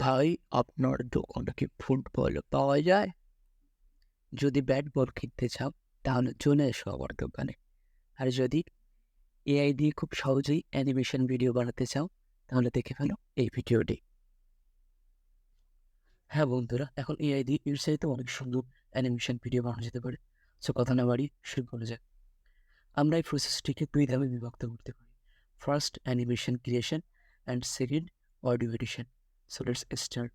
ভাই, আপনার দোকানে কি ফুটবল পাওয়া যায়? যদি ব্যাট বল কিনতে চাও তাহলে চলে এসো আমার দোকানে। আর যদি এআই দিয়ে খুব সহজেই অ্যানিমেশন ভিডিও বানাতে চাও তাহলে দেখে ফেলো এই ভিডিওটি। হ্যাঁ বন্ধুরা, এখন এআই দিয়ে এর চাইতে অনেক সুন্দর অ্যানিমেশন ভিডিও বানানো যেতে পারে। সো কথা না বাড়িয়ে শুরু করা যাক। আমরা এই প্রসেসটিকে দুই ধাপে বিভক্ত করতে পারি। First, animation creation, and second, audio edition. So let's start.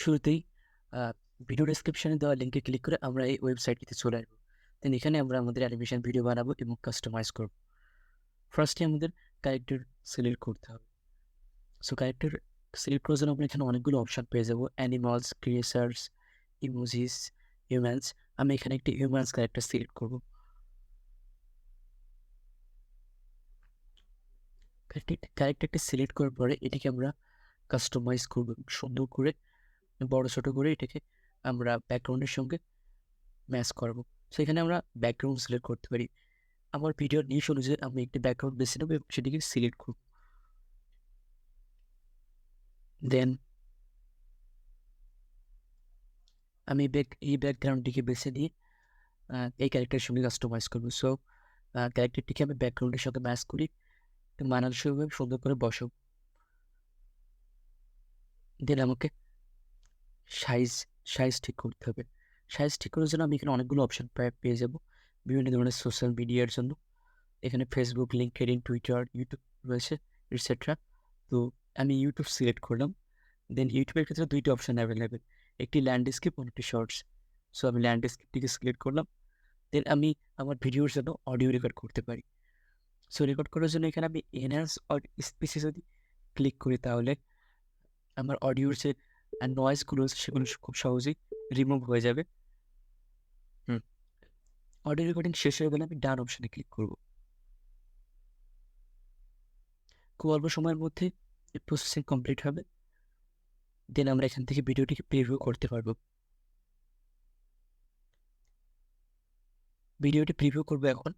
শুরুতেই ভিডিও ডেসক্রিপশনে দেওয়া লিঙ্কে ক্লিক করে আমরা এই ওয়েবসাইটটিতে চলে আসবো। দেন এখানে আমরা আমাদের অ্যানিমেশন ভিডিও বানাবো এবং কাস্টমাইজ করব। ফার্স্টে আমাদের ক্যারেক্টার সিলেক্ট করতে হবে। সো ক্যারেক্টার সিলেক্ট করার জন্য আমরা এখানে অনেকগুলো অপশন পেয়ে যাবো: অ্যানিমালস, ক্রিয়েচার্স, ইমোজিস, হিউম্যানস। আমি এখানে একটি হিউম্যানস ক্যারেক্টার সিলেক্ট করবো। ক্যারেক্টারটি সিলেক্ট করার পরে এটিকে আমরা কাস্টমাইজ করবো, সুন্দর করে বড় ছোট করে এটাকে আমরা ব্যাকগ্রাউন্ডের সঙ্গে ম্যাচ করবো। সো এখানে আমরা ব্যাকগ্রাউন্ড সিলেক্ট করতে পারি। আমার ভিডিওর নিশ অনুযায়ী আমি একটি ব্যাকগ্রাউন্ড বেছে নেবো এবং সেটিকে সিলেক্ট করব। দেন আমি এই ব্যাকগ্রাউন্ডটিকে বেছে নিয়ে এই ক্যারেক্টারের সঙ্গে কাস্টমাইজ করবো। সো ক্যারেক্টারটিকে আমি ব্যাকগ্রাউন্ডের সঙ্গে ম্যাচ করি, মানানসইভাবে সুন্দর করে বসাবো। দেন আমাকে সাইজ সাইজ ঠিক করতে হবে। সাইজ ঠিক করার জন্য আমি এখানে অনেকগুলো অপশন পেয়ে যাব বিভিন্ন ধরনের সোশ্যাল মিডিয়ার জন্য। এখানে ফেসবুক, লিঙ্কডইন, টুইটার, ইউটিউব রয়েছে, এটসেট্রা। তো আমি ইউটিউব সিলেক্ট করলাম। দেন ইউটিউবের ক্ষেত্রে দুইটি অপশন অ্যাভেলেবেল, একটি ল্যান্ডস্কেপ এবং একটি শর্টস। সো আমি ল্যান্ডস্কেপটিকে সিলেক্ট করলাম। দেন আমি আমার ভিডিওর জন্য অডিও রেকর্ড করতে পারি। সো রেকর্ড করার জন্য এখানে আমি এনহ্যান্স স্পিসে যদি ক্লিক করি তাহলে আমার অডিওর যে নয়েজগুলো সেগুলো খুব সহজেই রিমুভ হয়ে যাবে। অডিও রেকর্ডিং শেষ হয়ে গেলে আমি ডান অপশনে ক্লিক করব। খুব অল্প সময়ের মধ্যে প্রসেসিং কমপ্লিট হবে। দেন আমরা এখান থেকে ভিডিওটিকে প্রিভিউ করতে পারবো। ভিডিওটি প্রিভিউ করবো এখন।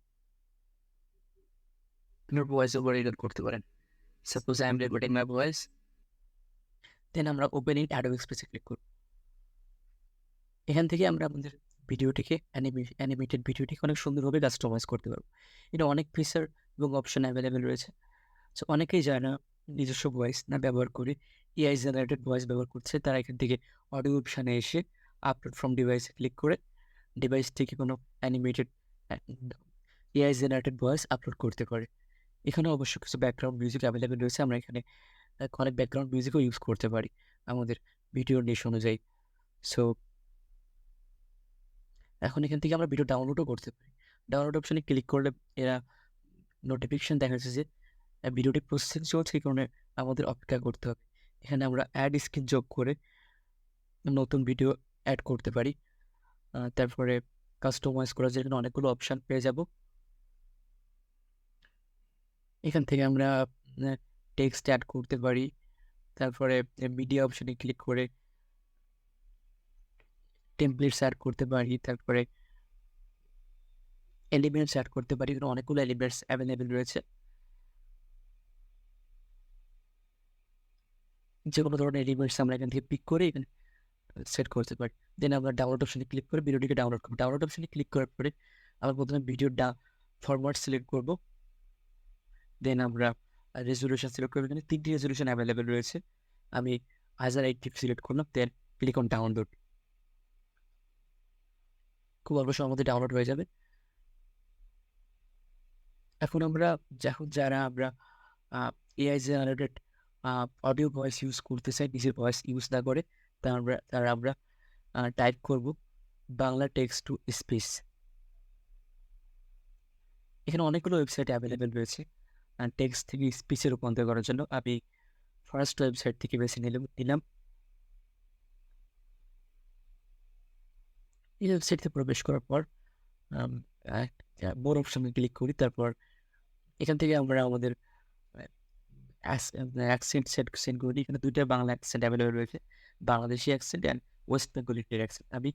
আপনার ভয়েস ওভার রেকর্ড করতে পারেন। Suppose I am recording my voice. Then আমরা ওপেন ইট অ্যাডোব এক্সপ্রেসে ক্লিক করব। এখান থেকে আমরা আমাদের ভিডিওটিকে অ্যানিমেটেড ভিডিওটিকে অনেক সুন্দরভাবে কাস্টমাইজ করতে পারবো। এটা অনেক ফিচার এবং অপশন অ্যাভেলেবেল রয়েছে। সো অনেকেই যায় না নিজস্ব ভয়েস না ব্যবহার করে এআই জেনারেটেড ভয়েস ব্যবহার করছে, তারা এখান থেকে অডিও অপশানে এসে আপলোড ফ্রম ডিভাইসে ক্লিক করে ডিভাইস থেকে কোনো animated AI generated voice upload করতে পারে। এখানে অবশ্য কিছু ব্যাকগ্রাউন্ড মিউজিক অ্যাভেলেবেল রয়েছে, আমরা এখানে অনেক ব্যাকগ্রাউন্ড মিউজিকও ইউজ করতে পারি আমাদের ভিডিওর নিশ অনুযায়ী। সো এখন এখান থেকে আমরা ভিডিও ডাউনলোডও করতে পারি। ডাউনলোড অপশানে ক্লিক করলে এরা নোটিফিকেশন দেখাচ্ছে যে ভিডিওটি প্রসেসিং চলছে, এই কারণে আমাদের অপেক্ষা করতে হবে। এখানে আমরা অ্যাড স্ক্রিন যোগ করে নতুন ভিডিও অ্যাড করতে পারি। তারপরে কাস্টমাইজ করার জন্য অনেকগুলো অপশান পেয়ে যাব। এখান থেকে আমরা টেক্সট অ্যাড করতে পারি। তারপরে মিডিয়া অপশানে ক্লিক করে টেমপ্লেটস অ্যাড করতে পারি। তারপরে এলিমেন্টস অ্যাড করতে পারি। এখানে অনেকগুলো এলিমেন্টস অ্যাভেলেবেল রয়েছে, যে কোনো ধরনের এলিমেন্টস আমরা এখান থেকে পিক করে এখানে সেট করতে পারি। দেন আমরা ডাউনলোড অপশানে ক্লিক করে ভিডিওটিকে ডাউনলোড করবো। ডাউনলোড অপশানে ক্লিক করার পরে আমরা প্রথমে ভিডিওর ফরম্যাট সিলেক্ট করব। দেন আমরা রেজলিউশন সিলেক্ট করবো। এখানে 3টি রেজলিউশন অ্যাভেলেবেল রয়েছে। আমি 1080 সিলেক্ট করলাম। দেন ক্লিক অন ডাউনলোড। খুব অল্প সময়ের মধ্যে ডাউনলোড হয়ে যাবে। এখন যারা আমরা AI generated audio voice use করতে চাই, নিজের ভয়েস ইউজ না করে, তারা আমরা টাইপ করব বাংলা টেক্সট টু স্পিচ। এখানে অনেকগুলো ওয়েবসাইট অ্যাভেলেবেল রয়েছে টেক্সট থেকে স্পিচে রূপান্তর করার জন্য। আমি ফার্স্ট ওয়েবসাইট থেকে বেছে নিলাম। এই ওয়েবসাইটে প্রবেশ করার পর মোর অপশনে ক্লিক করি। তারপর এখান থেকে আমরা আমাদের অ্যাকসেন্ট সেট করি। এখানে দুইটা বাংলা অ্যাকসেন্ট অ্যাভেলেবেল রয়েছে, Bangladeshi accent and West Bengali accent. আমি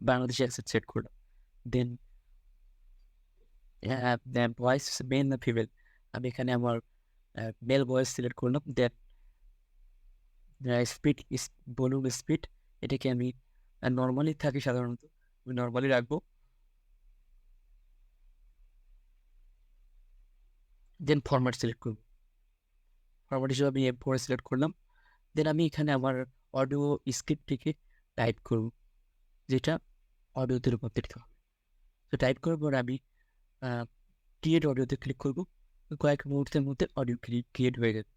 বাংলাদেশি অ্যাকসেন্ট সেট করলাম। দেন ভয়েস মেল না ফিমেল, আমি এখানে আমার মেল ভয়েস সিলেক্ট করলাম। দেন স্পিড ভলিউম স্পিড এটাকে আমি নর্মালি থাকি সাধারণত, আমি নর্মালি রাখবো। দেন ফরম্যাট সিলেক্ট করবো, ফরম্যাট হিসেবে আমি M4 সিলেক্ট করলাম। দেন আমি এখানে আমার অডিও স্ক্রিপ্টটিকে টাইপ করব, যেটা অডিওতে রূপান্তরিত হবে। তো টাইপ করার পর আমি ক্রিয়েট অডিওতে ক্লিক করব, কয়েক মুহূর্তের মধ্যে অডিও ক্রিয়েট হয়ে যাবে।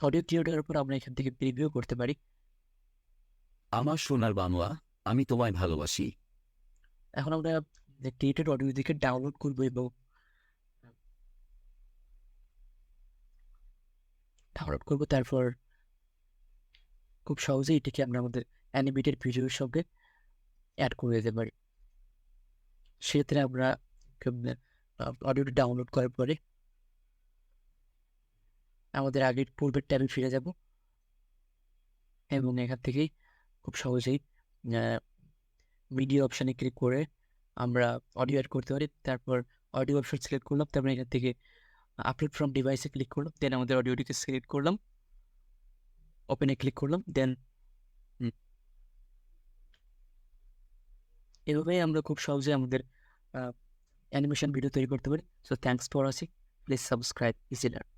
অডিও ক্রিয়েট করার পর আমরা এখান থেকে প্রিভিউ করতে পারি। আমার সোনার বাংলা, আমি তোমায় ভালোবাসি। এখন আমরা ক্রিয়েটেড অডিও দিকে ডাউনলোড করবো এবং তারপর খুব সহজেই এটিকে আমরা আমাদের অ্যানিমেটেড ভিডিওর সঙ্গে অ্যাড করে দিতে পারি। সেক্ষেত্রে আমরা অডিওটি ডাউনলোড করার পরে আমাদের আগের পূর্বের ট্যাবে ফিরে যাব এবং এখান থেকেই খুব সহজেই মিডিয়া অপশানে ক্লিক করে আমরা অডিও অ্যাড করতে পারি। তারপর অডিও অপশন সিলেক্ট করলাম, তারপরে এখান থেকে আপলোড ফ্রম ডিভাইসে ক্লিক করলাম, দেন আমাদের অডিওটিকে সিলেক্ট করলাম, ওপেনে ক্লিক করলাম, দেন এভাবেই আমরা খুব সহজে আমাদের অ্যানিমেশন ভিডিও তৈরি করতে পারি। So thanks for watching, please subscribe easy learn.